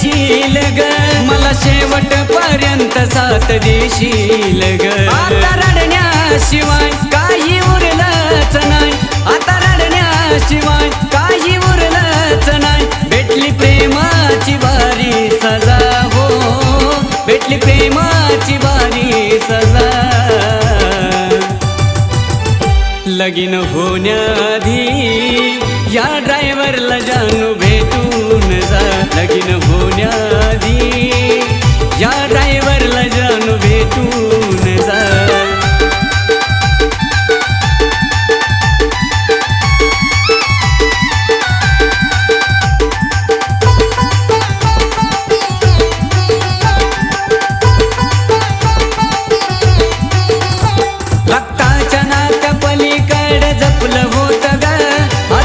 येशील ग मला शेवटपर्यंत साथ देशील ग आता रडण्याशिवाय काही उरलंच नाही आता रडण्याशिवाय काही उरलंच नाही भेटली प्रेमाची बारी सजा हो भेटली प्रेमाची बारी सजा लगीन होण्याआधी या ड्रायव्हरला जानू भेटून जा लगीन होण्या